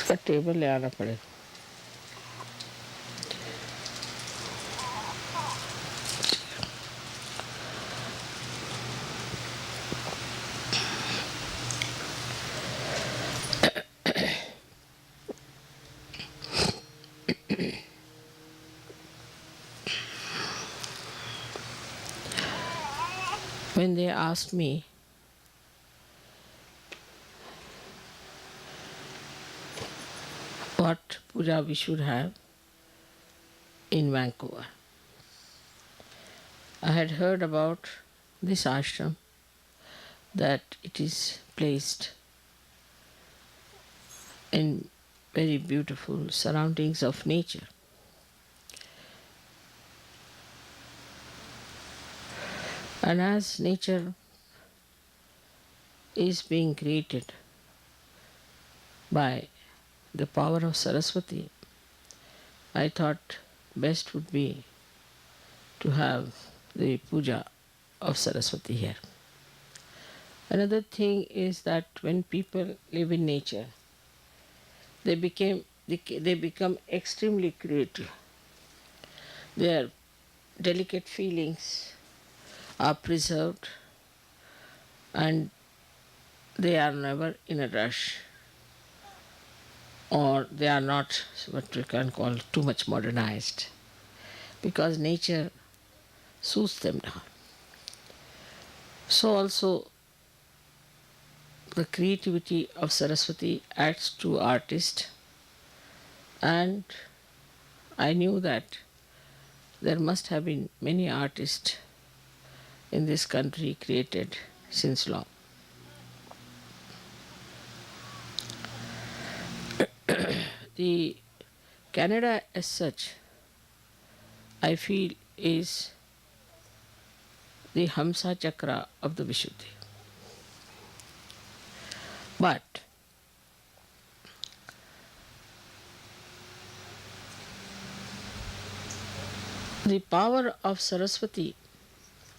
इसका टेबल ले आना पड़ेगा. When they asked me what puja we should have in Vancouver, I had heard about this ashram, that it is placed in very beautiful surroundings of nature. And as nature is being created by the power of Saraswati, I thought best would be to have the puja of Saraswati here. Another thing is that when people live in nature, they become extremely creative. Their delicate feelings are preserved and they are never in a rush, or they are not what we can call too much modernized, because nature soothes them down. So also the creativity of Saraswati adds to artist, and I knew that there must have been many artists in this country created since long. The Canada as such, I feel, is the Hamsa Chakra of the Vishuddhi. But the power of Saraswati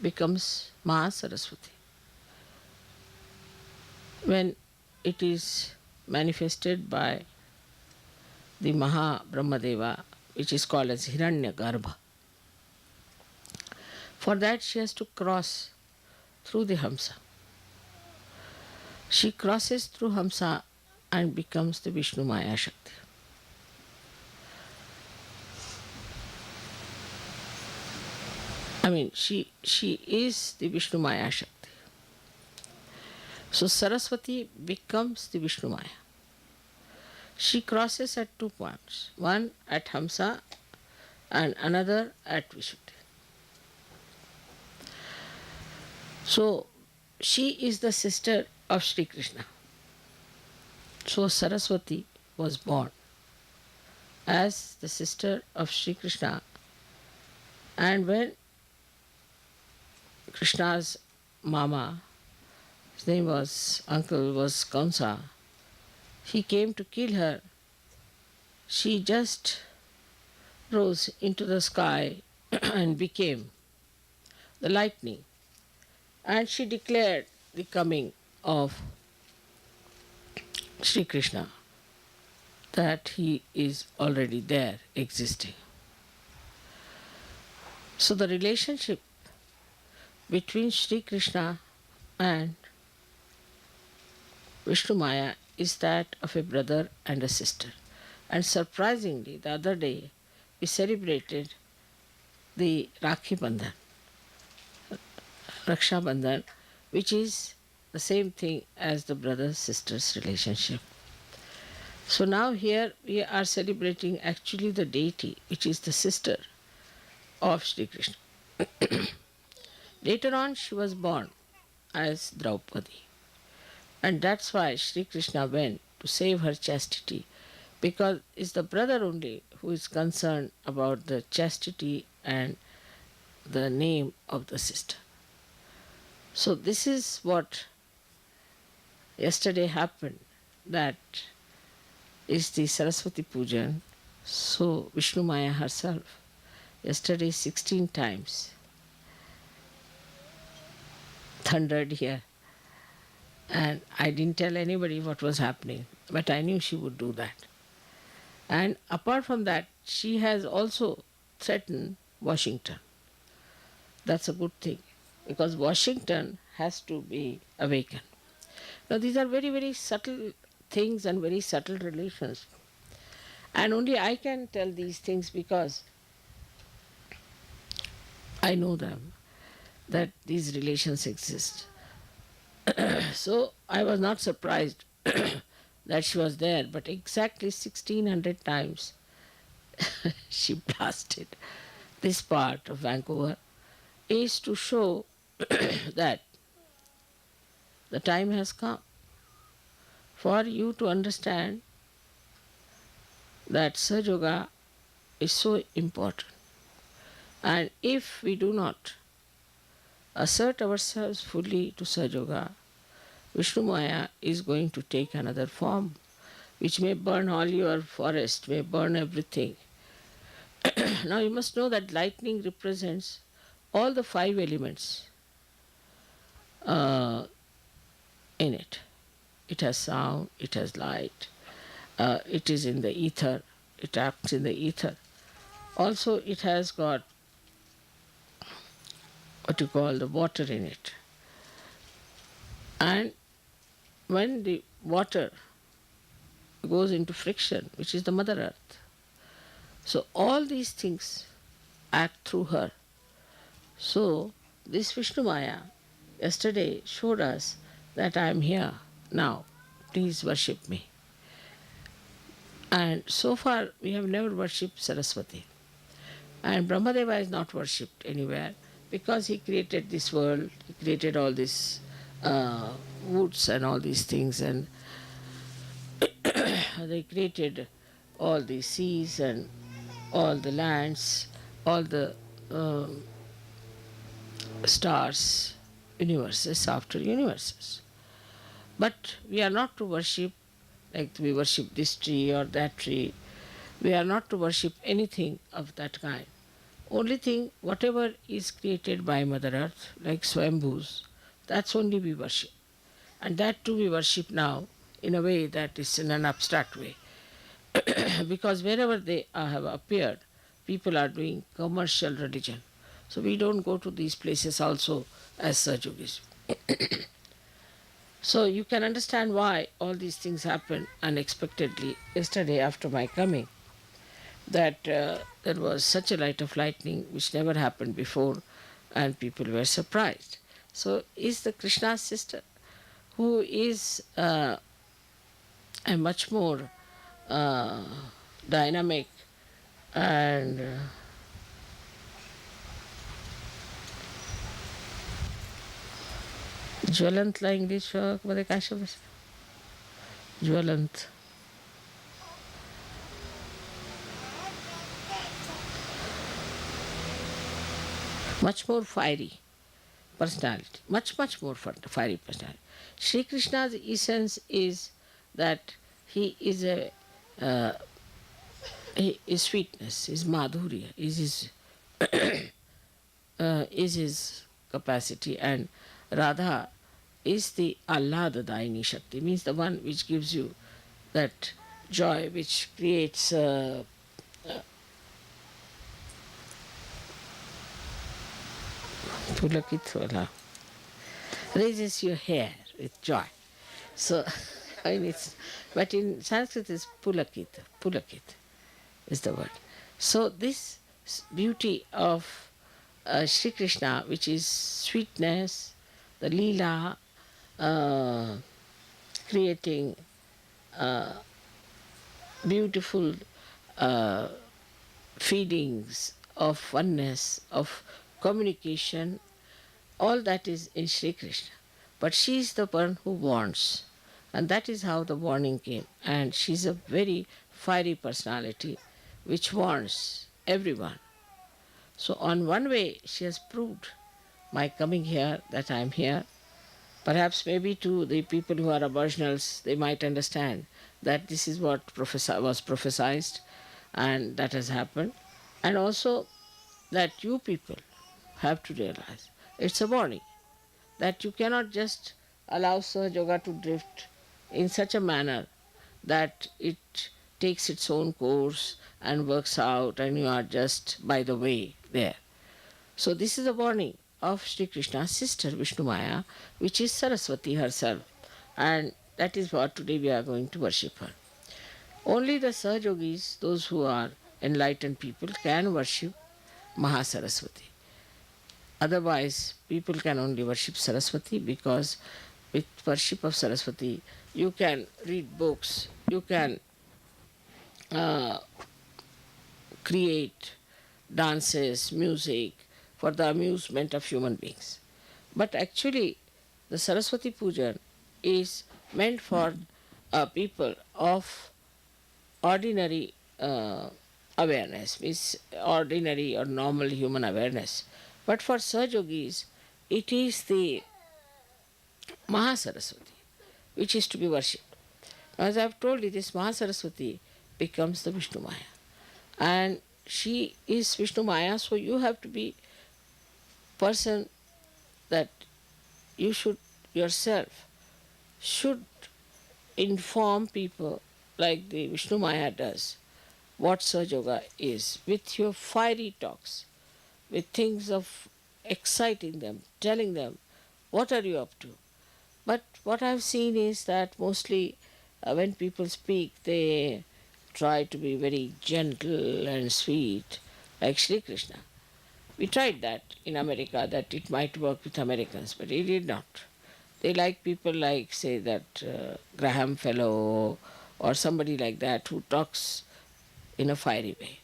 becomes Maha Saraswati when it is manifested by the Maha Brahmadeva, which is called as Hiranyagarbha. For that she has to cross through the Hamsa. She crosses through Hamsa and becomes the Vishnu Maya Shakti. I mean, she is the Vishnu Maya Shakti. So Saraswati becomes the Vishnu Maya. She crosses at 2 points, one at Hamsa and another at Vishuddhi. So she is the sister of Sri Krishna. So Saraswati was born as the sister of Sri Krishna, and when Krishna's mama, his name was, uncle was Kamsa, he came to kill her, she just rose into the sky and became the lightning, and she declared the coming of Sri Krishna, that he is already there existing. So the relationship between Sri Krishna and Vishnu Maya is that of a brother and a sister. And surprisingly, the other day we celebrated the Rakhi Bandhan, Raksha Bandhan, which is the same thing as the brother-sister's relationship. So now here we are celebrating actually the deity, which is the sister of Sri Krishna. Later on she was born as Draupadi. And that's why Sri Krishna went to save her chastity, because it's the brother only who is concerned about the chastity and the name of the sister. So this is what yesterday happened, that is the Saraswati Pujan. So Vishnu Maya herself, yesterday 16 times thundered here. And I didn't tell anybody what was happening, but I knew she would do that. And apart from that, she has also threatened Washington. That's a good thing because Washington has to be awakened. Now, these are very, very subtle things and very subtle relations. And only I can tell these things because I know them, that these relations exist. So I was not surprised that she was there, but exactly 1600 times she blasted this part of Vancouver is to show that the time has come for you to understand that Sahaja Yoga is so important. And if we do not assert ourselves fully to Sahaja Yoga, Vishnu Maya is going to take another form, which may burn all your forest, may burn everything. Now you must know that lightning represents all the five elements uh, in it. It has sound, it has light, it is in the ether, it acts in the ether. Also, it has got what you call the water in it. And when the water goes into friction, which is the Mother Earth, so all these things act through her. So, this Vishnu Maya yesterday showed us that I am here now. Please worship me. And so far, we have never worshipped Saraswati. And Brahmadeva is not worshipped anywhere because he created this world, he created all these woods and all these things, and they created all the seas and all the lands, all the stars, universes after universes. But we are not to worship like we worship this tree or that tree. We are not to worship anything of that kind. Only thing, whatever is created by Mother Earth, like Swambhus, that's only we worship. And that too we worship now in a way that is in an abstract way. Because wherever they have appeared, people are doing commercial religion. So we don't go to these places also as Sahaja Yogis. So you can understand why all these things happened unexpectedly yesterday after my coming. That there was such a light of lightning which never happened before, and people were surprised. So is the Krishna's sister, who is a much more dynamic and ज्वलंत ला English मध्ये काय शब्द ज्वलंत much more fiery personality, much more fiery personality. Sri Krishna's essence is that he is a his sweetness, his madhurya, is his capacity, and Radha is the Ahladadaini Shakti, means the one which gives you that joy, which creates Pulakit raises your hair with joy. So, I mean but in Sanskrit it's Pulakit is the word. So this beauty of Sri Krishna, which is sweetness, the Leela, creating beautiful feelings of oneness, of communication, all that is in Sri Krishna. But she is the one who warns, and that is how the warning came. And she is a very fiery personality which warns everyone. So, on one way, she has proved my coming here that I am here. Perhaps, maybe to the people who are aboriginals, they might understand that this is what was prophesied, and that has happened. And also, that you people have to realize it's a warning that you cannot just allow Sahaja Yoga to drift in such a manner that it takes its own course and works out, and you are just by the way there. So this is a warning of Sri Krishna's sister Vishnu Maya, which is Saraswati herself, and that is what today we are going to worship her. Only the Sahajogis, those who are enlightened people, can worship Mahasaraswati. Otherwise, people can only worship Saraswati, because with worship of Saraswati, you can read books, you can uh, create dances, music for the amusement of human beings. But actually, the Saraswati Pujan is meant for people of ordinary awareness, means ordinary or normal human awareness. But for Sahajogis, it is the Mahasaraswati which is to be worshipped. As I have told you, this Mahasaraswati becomes the Vishnu Maya. And she is Vishnu Maya, so you have to be person that you should yourself should inform people like the Vishnu Maya does what Sahaja Yoga is, with your fiery talks, with things of exciting them, telling them what are you up to. But what I've seen is that mostly when people speak, they try to be very gentle and sweet, like Sri Krishna. We tried that in America, that it might work with Americans, but it did not. They like people like, say, that Graham Fellow or somebody like that who talks in a fiery way.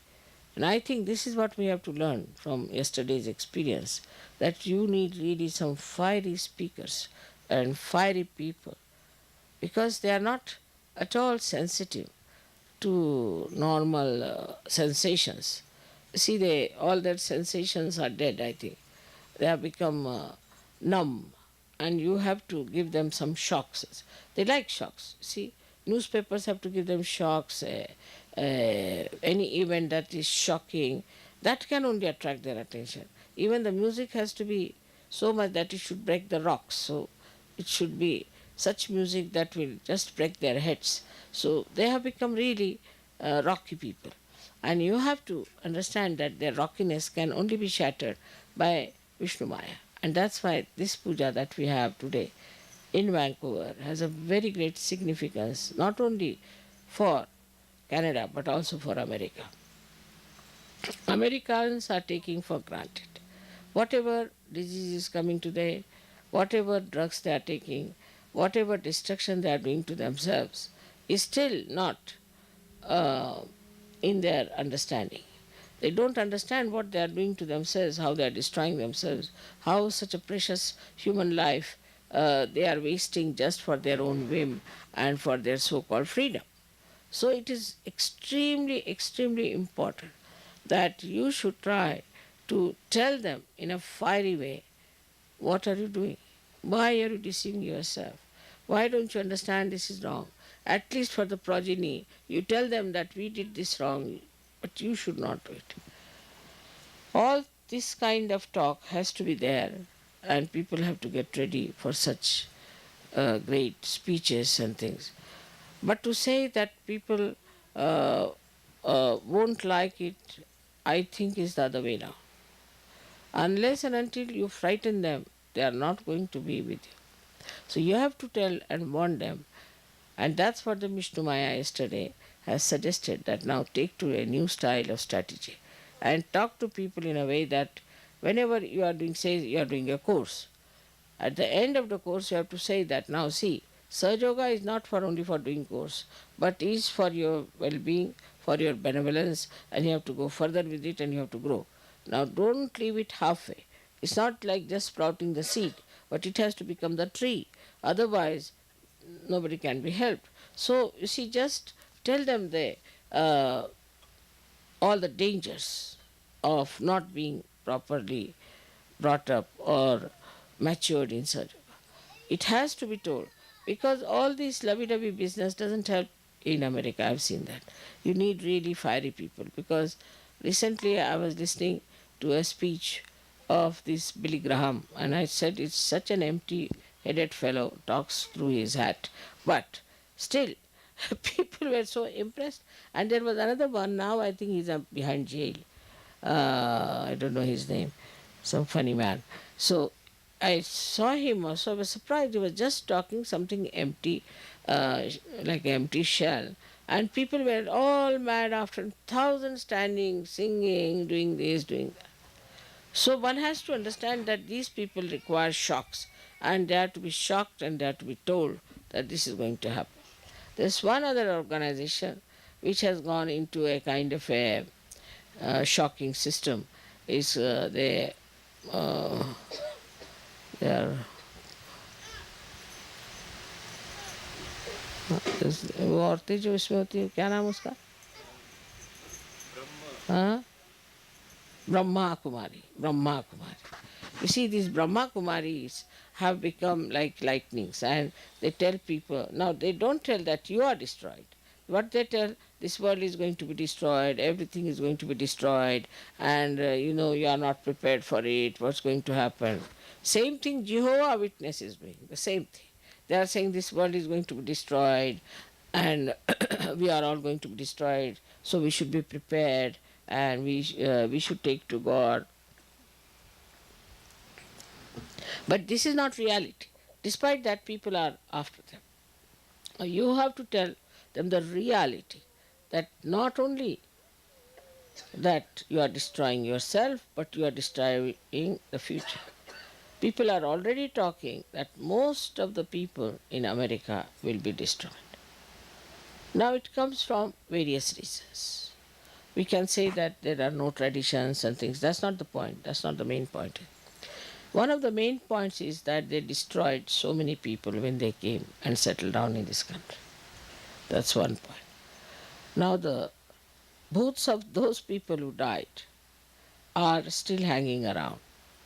And I think this is what we have to learn from yesterday's experience, that you need really some fiery speakers and fiery people, because they are not at all sensitive to normal sensations. See, all their sensations are dead, I think. They have become numb, and you have to give them some shocks. They like shocks. See, newspapers have to give them shocks. Any event that is shocking, that can only attract their attention. Even the music has to be so much that it should break the rocks. So it should be such music that will just break their heads. So they have become really rocky people. And you have to understand that their rockiness can only be shattered by Vishnu Maya. And that's why this puja that we have today in Vancouver has a very great significance, not only for Canada but also for America. Americans are taking for granted whatever disease is coming today, whatever drugs they are taking, whatever destruction they are doing to themselves, is still not in their understanding. They don't understand what they are doing to themselves, how they are destroying themselves, how such a precious human life they are wasting just for their own whim and for their so called freedom. So it is extremely, extremely important that you should try to tell them in a fiery way, what are you doing? Why are you deceiving yourself? Why don't you understand this is wrong? At least for the progeny, you tell them that we did this wrong, but you should not do it. All this kind of talk has to be there, and people have to get ready for such great speeches and things. But to say that people won't like it, I think is the other way now. Unless and until you frighten them, they are not going to be with you. So you have to tell and warn them. And that's what the Vishnu Maya yesterday has suggested, that now take to a new style of strategy and talk to people in a way that whenever you are doing, say you are doing a course, at the end of the course you have to say that, now see, Sahaja Yoga is not for only for doing course, but is for your well-being, for your benevolence, and you have to go further with it and you have to grow. Now don't leave it halfway. It's not like just sprouting the seed, but it has to become the tree. Otherwise, nobody can be helped. So you see, just tell them uh, all the dangers of not being properly brought up or matured in Sahaja Yoga. It has to be told, because all this lovey-dovey business doesn't help in America. I've seen that. You need really fiery people, because recently I was listening to a speech of this Billy Graham, and I said it's such an empty-headed fellow, talks through his hat, but still People were so impressed. And there was another one, now I think he's behind jail. I don't know his name, some funny man. So I saw him also, I was surprised. He was just talking something empty, like an empty shell. And people were all mad after, thousands standing, singing, doing this, doing that. So one has to understand that these people require shocks, and they have to be shocked and they have to be told that this is going to happen. There's one other organization which has gone into a kind of a shocking system. Is uh, they are वो औरतें जो इसमें होती है क्या नाम उसका हाँ Brahma Kumari. Brahma Kumari. You see, these Brahma Kumaris have become like lightnings, and they tell people, now they don't tell that you are destroyed. What they tell, this world is going to be destroyed, everything is going to be destroyed, and you are not prepared for it, what's going to happen. Same thing Jehovah Witness is doing, the same thing. They are saying this world is going to be destroyed, and we are all going to be destroyed, so we should be prepared, and we should take to God. But this is not reality. Despite that, people are after them. You have to tell them the reality, that not only that you are destroying yourself, but you are destroying the future. People are already talking that most of the people in America will be destroyed. Now it comes from various reasons. We can say that there are no traditions and things. That's not the point. That's not the main point. One of the main points is that they destroyed so many people when they came and settled down in this country. That's one point. Now the booths of those people who died are still hanging around,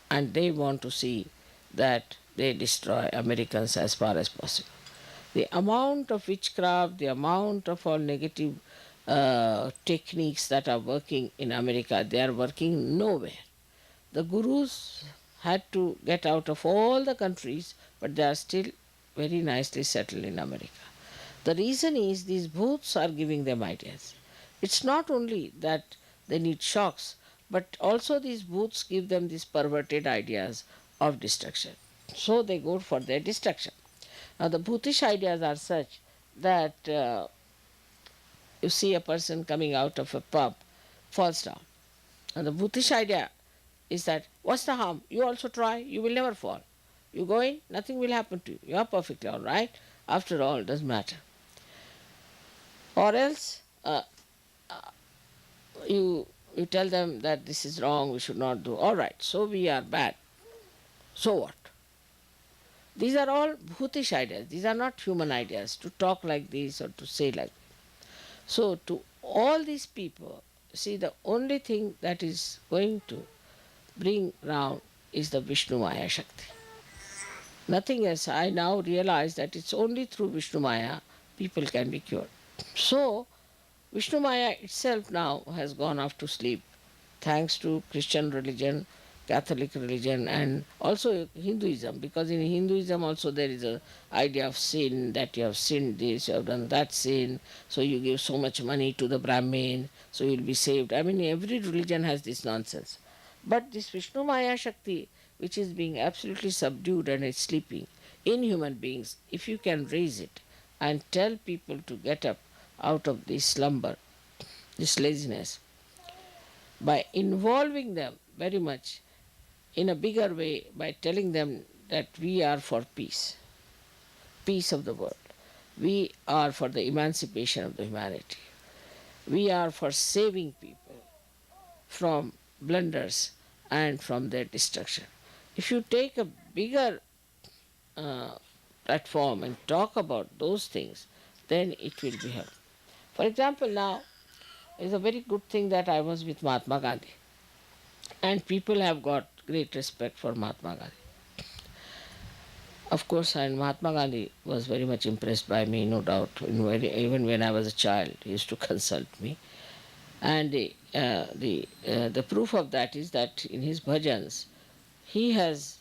and they want to see that they destroy Americans as far as possible. The amount of witchcraft, the amount of all negative techniques that are working in America, they are working nowhere. The gurus had to get out of all the countries, but they are still very nicely settled in America. The reason is these booths are giving them ideas. It's not only that they need shocks, but also these booths give them these perverted ideas of destruction. So they go for their destruction. Now, the Bhutish ideas are such that you see a person coming out of a pub, falls down. And the Bhutish idea is that, what's the harm? You also try, you will never fall. You go in, nothing will happen to you. You are perfectly all right. After all, it doesn't matter. Or else, you tell them that this is wrong, we should not do. All right, so we are bad. So what? These are all Bhutish ideas. These are not human ideas to talk like this or to say like this. So, to all these people, see, the only thing that is going to bring round is the Vishnu Maya Shakti. Nothing else. I now realize that it's only through Vishnu Maya people can be cured. So, Vishnu Maya itself now has gone off to sleep, thanks to Christian religion, Catholic religion, and also Hinduism, because in Hinduism also there is a idea of sin, that you have sinned this, you have done that sin, so you give so much money to the Brahmin, so you'll be saved. I mean, every religion has this nonsense. But this Vishnu Maya Shakti, which is being absolutely subdued and is sleeping in human beings, if you can raise it and tell people to get up out of this slumber, this laziness, by involving them very much in a bigger way, by telling them that we are for peace, peace of the world. We are for the emancipation of the humanity. We are for saving people from blunders and from their destruction. If you take a bigger platform and talk about those things, then it will be helpful. For example, now is a very good thing that I was with Mahatma Gandhi, and people have got great respect for Mahatma Gandhi. Of course, and Mahatma Gandhi was very much impressed by me, no doubt. Even when I was a child, he used to consult me. And the proof of that is that in his bhajans, he has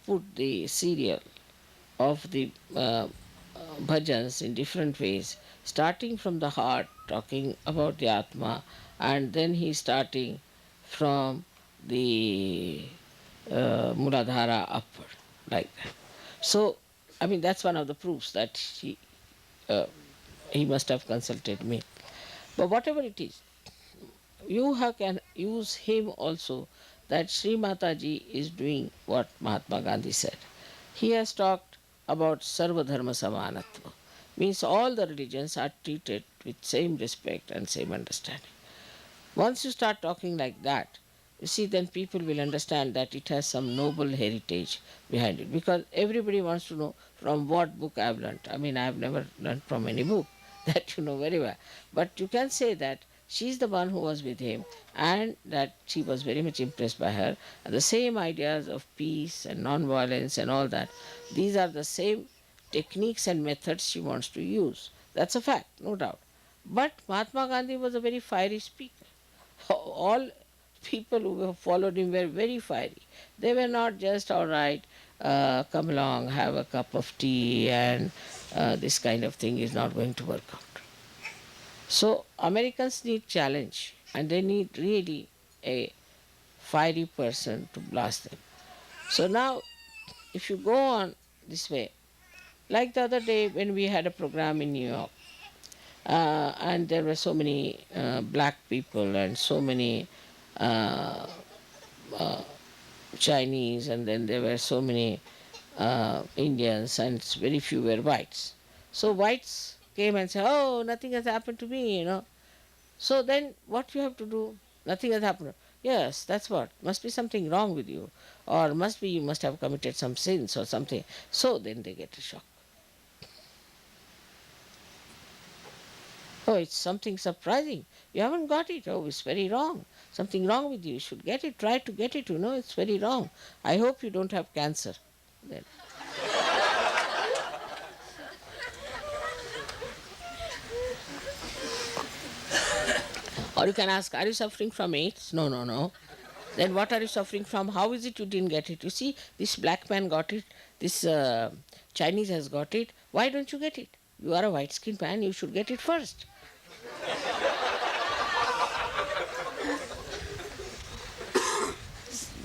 put the serial of the bhajans in different ways, starting from the heart, talking about the Atma, and then he's starting from the Muladhara upward, like that. So, I mean, that's one of the proofs that uh, he must have consulted me. But whatever it is, you have, can use him also, that Sri Mataji is doing what Mahatma Gandhi said. He has talked about Sarva Dharma Samanatva, means all the religions are treated with same respect and same understanding. Once you start talking like that, you see, then people will understand that it has some noble heritage behind it. Because everybody wants to know from what book I have learnt. I mean, I have never learnt from any book, that you know very well. But you can say that she is the one who was with him and that she was very much impressed by her. And the same ideas of peace and non-violence and all that, these are the same techniques and methods she wants to use. That's a fact, no doubt. But Mahatma Gandhi was a very fiery speaker. All people who followed him were very fiery. They were not just, all right, come along, have a cup of tea, and this kind of thing is not going to work out. So, Americans need challenge, and they need really a fiery person to blast them. So, now, if you go on this way, like the other day when we had a program in New York, and there were so many black people and so many uh, uh, Chinese, and then there were so many Indians, and very few were whites. So whites came and said, "Oh, nothing has happened to me," you know. So then, what you have to do? Nothing has happened. Yes, that's what. Must be something wrong with you, or must be you must have committed some sins or something. So then they get a shock. Oh, it's something surprising. You haven't got it. Oh, it's very wrong. Something wrong with you. You should get it. Try to get it. You know, it's very wrong. I hope you don't have cancer. Then. Or you can ask, are you suffering from AIDS? No, no, no. Then what are you suffering from? How is it you didn't get it? You see, this black man got it. This Chinese has got it. Why don't you get it? You are a white-skinned man. You should get it first.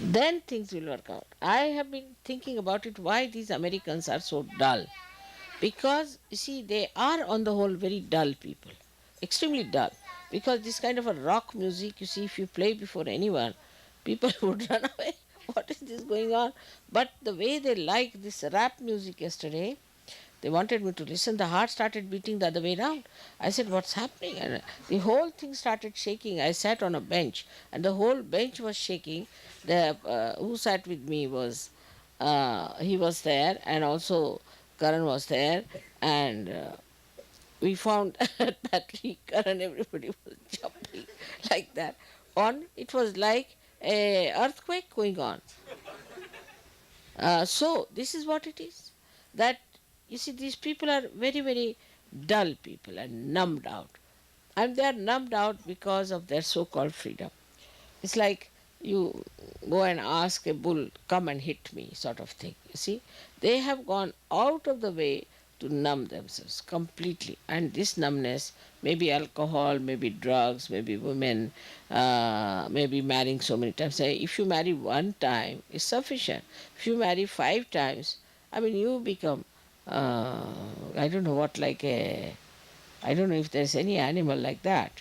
Then things will work out. I have been thinking about it, why these Americans are so dull. Because, you see, they are on the whole very dull people, extremely dull. Because this kind of a rock music, you see, if you play before anyone, people would run away. What is this going on? But the way they like this rap music yesterday, they wanted me to listen. The heart started beating the other way round. I said, "What's happening?" And the whole thing started shaking. I sat on a bench, and the whole bench was shaking. The who sat with me was he was there, and also Karan was there, and we found that we, Karan, everybody was jumping like that. On it was like a earthquake going on. So this is what it is. That you see, these people are very, very dull people and numbed out. And they are numbed out because of their so called freedom. It's like you go and ask a bull, come and hit me, sort of thing. You see, they have gone out of the way to numb themselves completely. And this numbness, maybe alcohol, maybe drugs, maybe women, maybe marrying so many times. Say, if you marry one time, it's sufficient. If you marry 5 times, I mean, you become, I don't know what, like a, I don't know if there's any animal like that.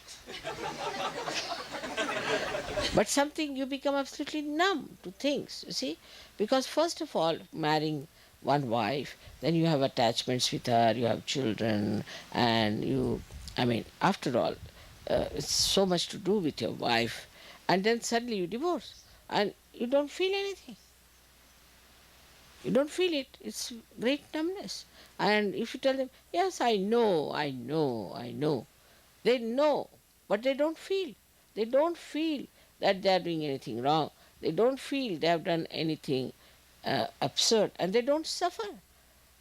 But something you become absolutely numb to things, you see. Because, first of all, marrying one wife, then you have attachments with her, you have children, and you, I mean, after all, it's so much to do with your wife. And then suddenly you divorce, and you don't feel anything. You don't feel it. It's great numbness. And if you tell them, yes, I know, I know, I know, they know, but they don't feel. They don't feel that they are doing anything wrong. They don't feel they have done anything absurd, and they don't suffer.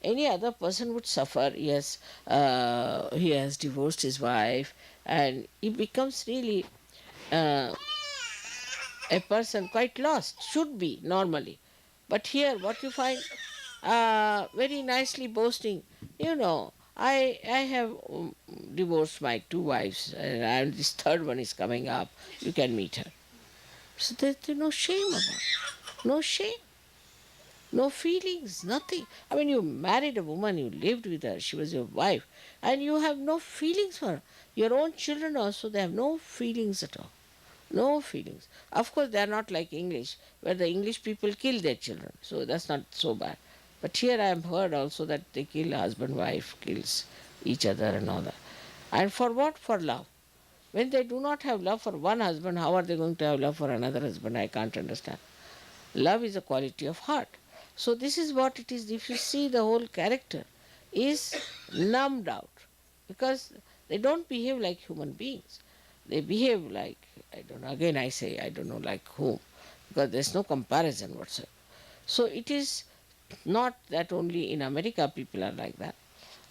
Any other person would suffer. Yes, he has divorced his wife, and he becomes really uh, a person quite lost. Should be normally, but here what you find very nicely boasting. You know, I have divorced my two wives, and this third one is coming up. You can meet her. So there's no shame about it. No shame. No feelings, nothing. I mean, you married a woman, you lived with her, she was your wife, and you have no feelings for her. Your own children also, they have no feelings at all. No feelings. Of course, they are not like English, where the English people kill their children, so that's not so bad. But here I have heard also that they kill husband, wife, kills each other and all that. And for what? For love. When they do not have love for one husband, how are they going to have love for another husband? I can't understand. Love is a quality of heart. So this is what it is. If you see, the whole character is numbed out because they don't behave like human beings. They behave like, I don't know, again I say, I don't know like whom, because there's no comparison whatsoever. So it is not that only in America people are like that.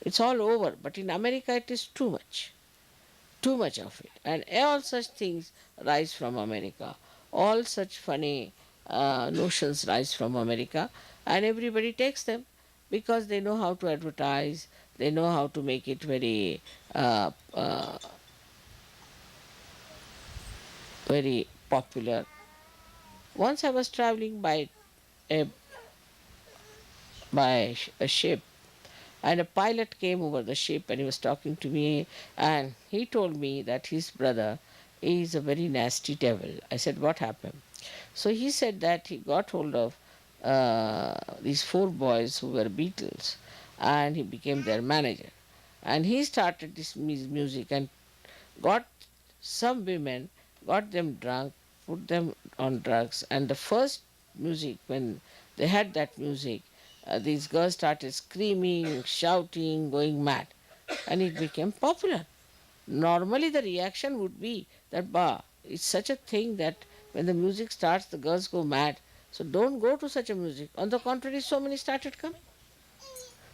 It's all over. But in America it is too much. Too much of it. And all such things rise from America. All such funny notions rise from America, and everybody takes them because they know how to advertise, they know how to make it very, very popular. Once I was traveling a, a ship, and a pilot came over the ship and he was talking to me, and he told me that his brother is a very nasty devil. I said, "What happened?" So he said that he got hold of these four boys who were Beatles, and he became their manager. And he started this music and got some women, got them drunk, put them on drugs. And the first music, when they had that music, these girls started screaming, shouting, going mad, and it became popular. Normally, the reaction would be that, bah, it's such a thing that when the music starts, the girls go mad. So don't go to such a music. On the contrary, so many started coming.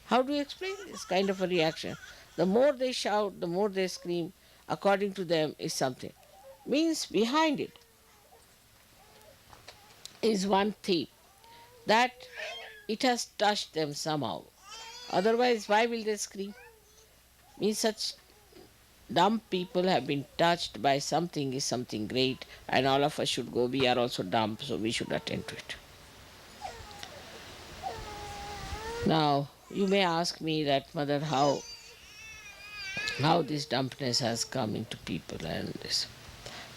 How do you explain this kind of a reaction? The more they shout, the more they scream, according to them, is something. Means behind it is one thing that it has touched them somehow. Otherwise, why will they scream? Means such dumb people have been touched by something is something great, and all of us should go. We are also dumb, so we should attend to it. Now, you may ask me that, Mother, how this dumbness has come into people, and this.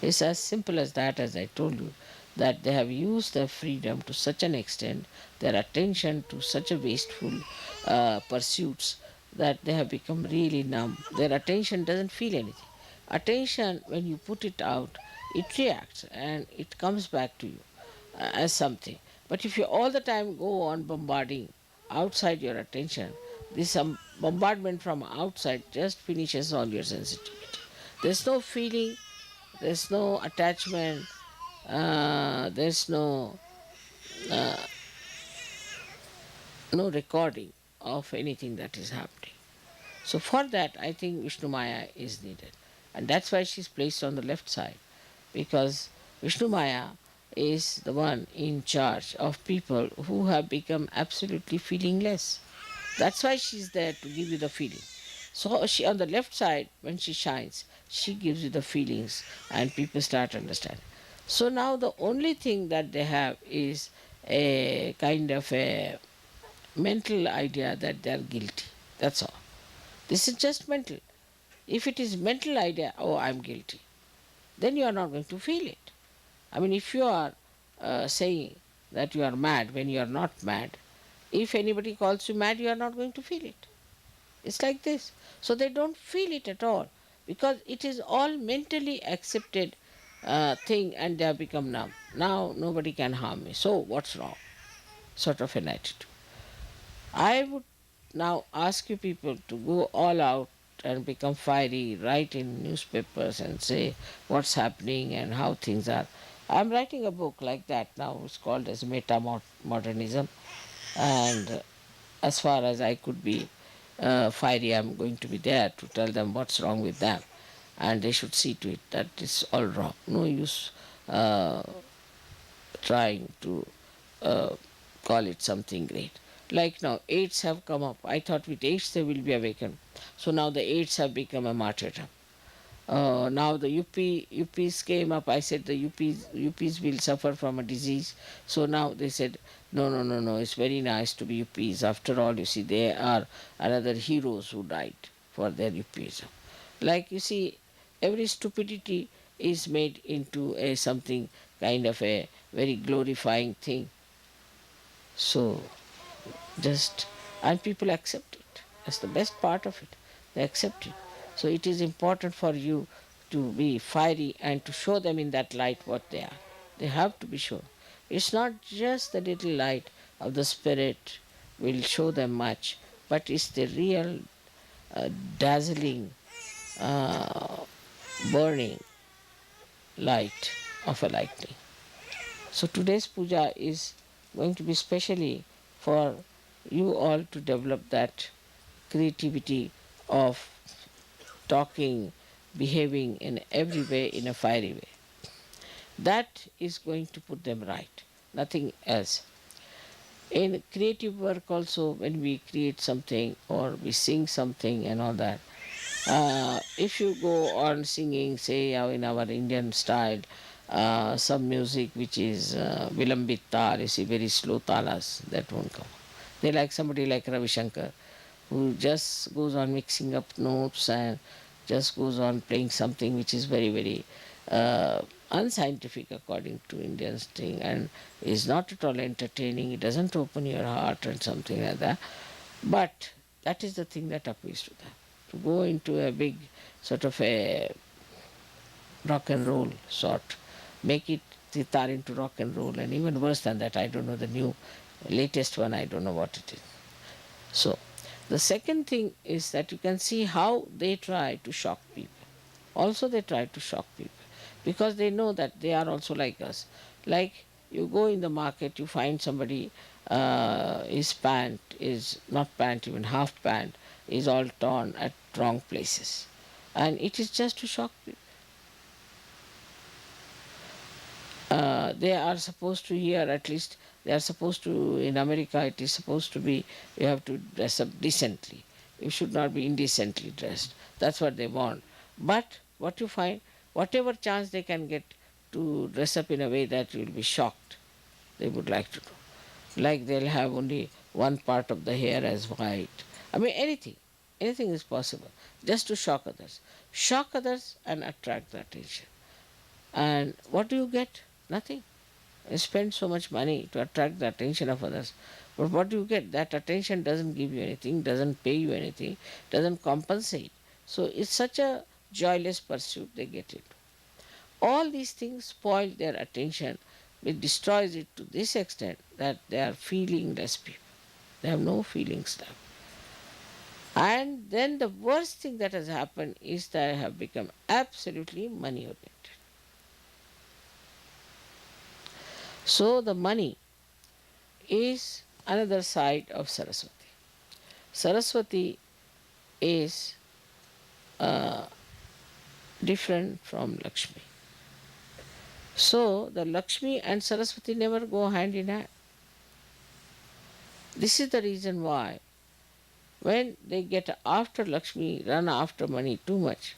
It's as simple as that, as I told you, that they have used their freedom to such an extent, their attention to such a wasteful pursuits, that they have become really numb. Their attention doesn't feel anything. Attention, when you put it out, it reacts and it comes back to you as something. But if you all the time go on bombarding outside your attention, this bombardment from outside just finishes all your sensitivity. There's no feeling, there's no attachment, there's uh, no recording of anything that is happening. So for that, I think Vishnu Maya is needed, and that's why she's placed on the left side, because Vishnu Maya is the one in charge of people who have become absolutely feelingless. That's why she's there to give you the feeling. So she on the left side, when she shines, she gives you the feelings, and people start understanding. So now the only thing that they have is a kind of a mental idea that they are guilty. That's all. This is just mental. If it is mental idea, oh, I'm guilty, then you are not going to feel it. I mean, if you are saying that you are mad when you are not mad, if anybody calls you mad, you are not going to feel it. It's like this. So they don't feel it at all because it is all mentally accepted thing, and they have become numb. Now nobody can harm me. So what's wrong? Sort of an attitude. I would now ask you people to go all out and become fiery, write in newspapers and say what's happening and how things are. I'm writing a book like that now. It's called as Meta Modernism, and as far as I could be fiery, I'm going to be there to tell them what's wrong with them, and they should see to it that it's all wrong. No use uh, trying to uh, call it something great. Like now, AIDS have come up. I thought with AIDS they will be awakened. So now the AIDS have become a martyrdom. Now the UPs came up. I said the UPs will suffer from a disease. So now they said, no, no, no, no. It's very nice to be UPs. After all, you see, they are another heroes who died for their UPism. Like you see, every stupidity is made into a something kind of a very glorifying thing. So just and people accept it. That's the best part of it. They accept it. So it is important for you to be fiery and to show them in that light what they are. They have to be shown. It's not just the little light of the spirit will show them much, but it's the real uh, dazzling, uh, burning light of a lightning. So today's puja is going to be specially for you all to develop that creativity of talking, behaving in every way in a fiery way. That is going to put them right, nothing else. In creative work also, when we create something or we sing something and all that, if you go on singing, say in our Indian style, some music which is vilambit tal, you see very slow talas, that won't come. They like somebody like Ravi Shankar, who just goes on mixing up notes and just goes on playing something which is very, very unscientific according to Indians thing and is not at all entertaining. It doesn't open your heart and something like that. But that is the thing that appeals to them. To go into a big sort of a rock and roll sort, make it sitar into rock and roll, and even worse than that, I don't know the new latest one, I don't know what it is. So, the second thing is that you can see how they try to shock people. Also, they try to shock people because they know that they are also like us. Like you go in the market, you find somebody, his pant is not pant, even half pant is all torn at wrong places. And it is just to shock people. They are supposed to here, at least they are supposed to, in America, it is supposed to be, you have to dress up decently. You should not be indecently dressed. That's what they want. But what you find, whatever chance they can get to dress up in a way that you will be shocked, they would like to do. Like they'll have only one part of the hair as white. I mean, anything is possible, just to shock others. Shock others and attract the attention. And what do you get? Nothing. You spend so much money to attract the attention of others. But what do you get? That attention doesn't give you anything, doesn't pay you anything, doesn't compensate. So it's such a joyless pursuit they get into. All these things spoil their attention. It destroys it to this extent that they are feelingless people. They have no feelings left. And then the worst thing that has happened is that they have become absolutely money oriented. So the money is another side of Saraswati. Saraswati is uh, different from Lakshmi. So the Lakshmi and Saraswati never go hand in hand. This is the reason why when they get after Lakshmi, run after money too much,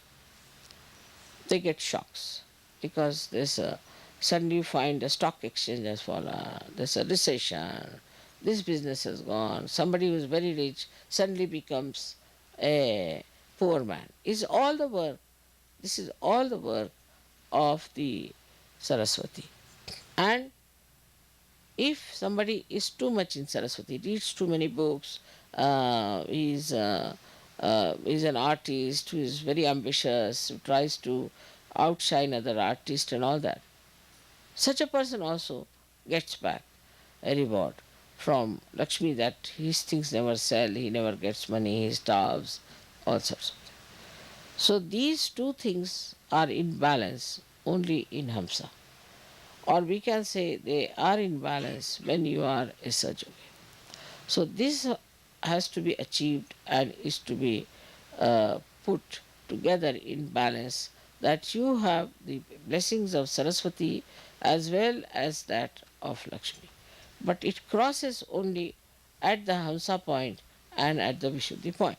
they get shocks because there's a suddenly you find the stock exchange has fallen, there's a recession, this business has gone, somebody who is very rich suddenly becomes a poor man. Is all the work, this is all the work of the Saraswati. And if somebody is too much in Saraswati, reads too many books, is an artist who is very ambitious, who tries to outshine other artists and all that, such a person also gets back a reward from Lakshmi that his things never sell, he never gets money, he starves, all sorts of things. So these two things are in balance only in Hamsa. Or we can say they are in balance when you are a Sajogi. So this has to be achieved and is to be put together in balance, that you have the blessings of Saraswati as well as that of Lakshmi. But it crosses only at the Hamsa point and at the Vishuddhi point.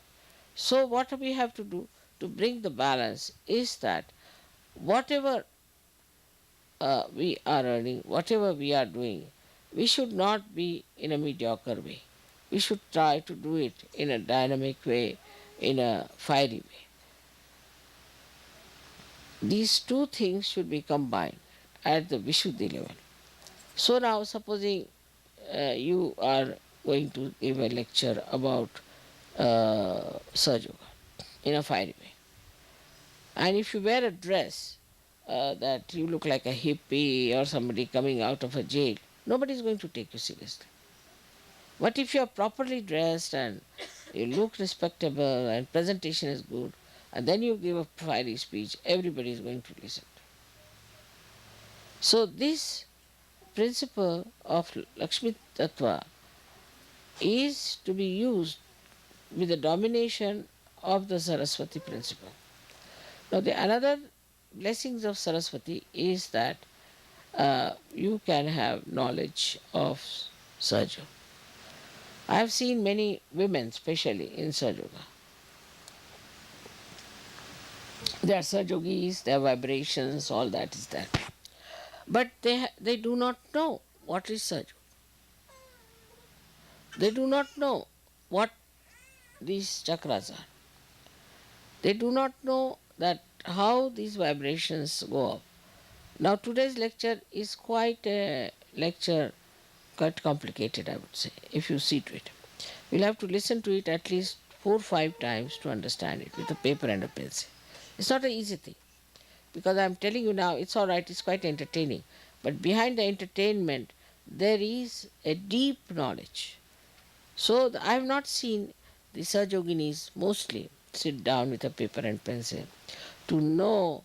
So, what we have to do to bring the balance is that whatever we are earning, whatever we are doing, we should not be in a mediocre way. We should try to do it in a dynamic way, in a fiery way. These two things should be combined at the Vishuddhi level. So now, supposing you are going to give a lecture about Sahaja Yoga in a fiery way, and if you wear a dress that you look like a hippie or somebody coming out of a jail, nobody is going to take you seriously. But if you are properly dressed and you look respectable and presentation is good, and then you give a fiery speech, everybody is going to listen. So this principle of Lakshmi Tattva is to be used with the domination of the Saraswati principle. Now the another blessings of Saraswati is that you can have knowledge of Sahaja. I have seen many women, especially in Sahaja Yoga. They are Sahajogis, their vibrations, all that is there. But they do not know what is Sahaja. They do not know what these chakras are. They do not know that how these vibrations go up. Now today's lecture is quite a lecture, quite complicated I would say, if you see to it. You'll have to listen to it at least 4 or 5 times to understand it with a paper and a pencil. It's not an easy thing because I'm telling you now, it's all right, it's quite entertaining. But behind the entertainment, there is a deep knowledge. So I have not seen the Sahajoginis mostly sit down with a paper and pencil to know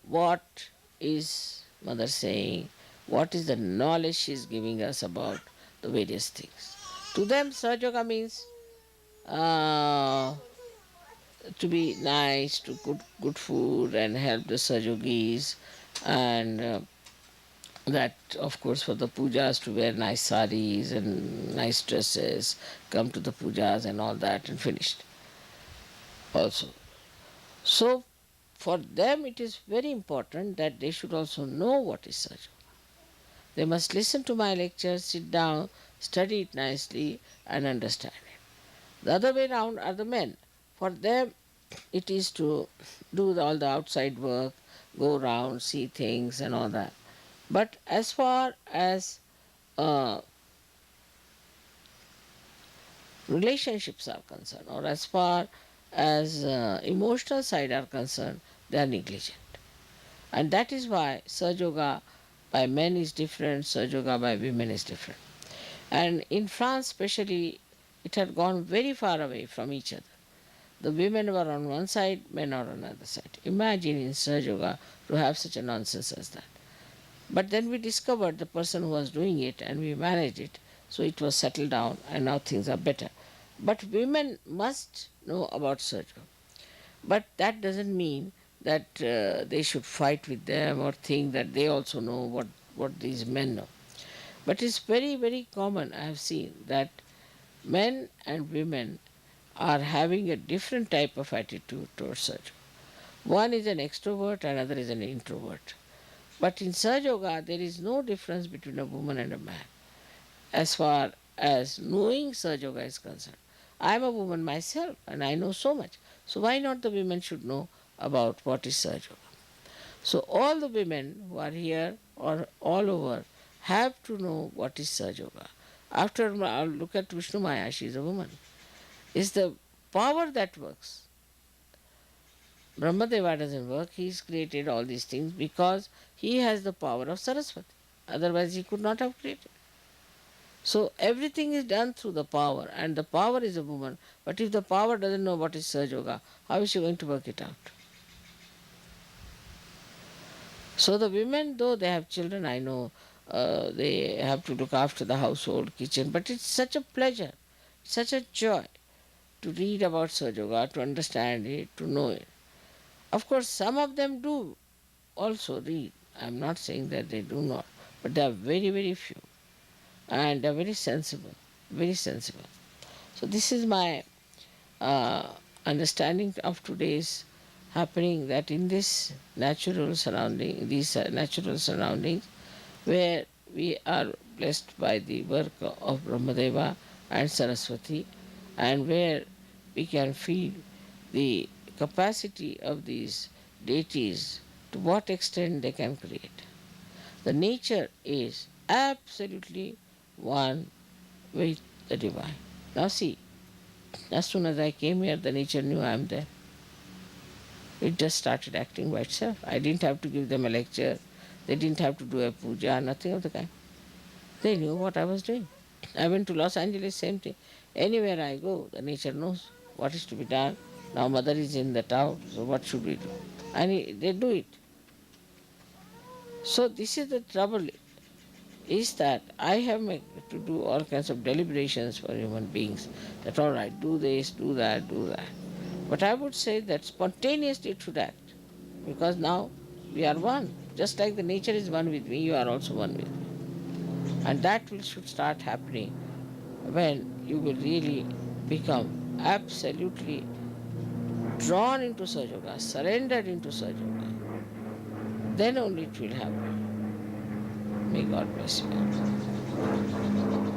what is Mother saying, what is the knowledge she is giving us about the various things. To them, Sahaja Yoga means uh, to be nice, to cook good food and help the Sahajogis, and that of course for the pujas to wear nice saris and nice dresses, come to the pujas and all that and finished also. So for them it is very important that they should also know what is Sahaja. They must listen to my lectures, sit down, study it nicely and understand it. The other way round are the men. For them it is to do all the outside work, go around, see things and all that. But as far as uh, relationships are concerned, or as far as emotional side are concerned, they are negligent. And that is why Sahaja Yoga by men is different, Sahaja Yoga by women is different. And in France especially, it had gone very far away from each other. The women were on one side, men are on another side. Imagine in Sahaja Yoga to have such a nonsense as that. But then we discovered the person who was doing it and we managed it, so it was settled down and now things are better. But women must know about Sahaja Yoga. But that doesn't mean that they should fight with them or think that they also know what these men know. But it's very, very common, I have seen, that men and women are having a different type of attitude towards Sahaja. One is an extrovert, another is an introvert. But in Sahaja Yoga, there is no difference between a woman and a man as far as knowing Sahaja Yoga is concerned. I am a woman myself and I know so much. So why not the women should know about what is Sahaja Yoga? So all the women who are here or all over have to know what is Sahaja Yoga. After all, look at Vishnu Maya, she is a woman. It's the power that works. Brahmadeva doesn't work, he's created all these things because he has the power of Saraswati. Otherwise, he could not have created. So, everything is done through the power, and the power is a woman. But if the power doesn't know what is Sahaja Yoga, how is she going to work it out? So, the women, though they have children, I know they have to look after the household, kitchen, but it's such a pleasure, such a joy to read about Sahaja Yoga, to understand it, to know it. Of course, some of them do also read. I am not saying that they do not, but they are very, very few. And they are very sensible, very sensible. So this is my uh, understanding of today's happening, that in this natural surrounding, these natural surroundings, where we are blessed by the work of Brahmadeva and Saraswati, and where we can feel the capacity of these deities, to what extent they can create. The nature is absolutely one with the divine. Now see, as soon as I came here, the nature knew I am there. It just started acting by itself. I didn't have to give them a lecture. They didn't have to do a puja, nothing of the kind. They knew what I was doing. I went to Los Angeles, same thing. Anywhere I go, the nature knows what is to be done. Now mother is in the town, so what should we do? And they do it. So this is the trouble, is that I have to do all kinds of deliberations for human beings. That all right, do this, do that, do that. But I would say that spontaneously it should act. Because now we are one. Just like the nature is one with me, you are also one with me. And that should start happening when you will really become absolutely drawn into Sajoga, surrendered into Sajoga. Then only it will happen. May God bless you.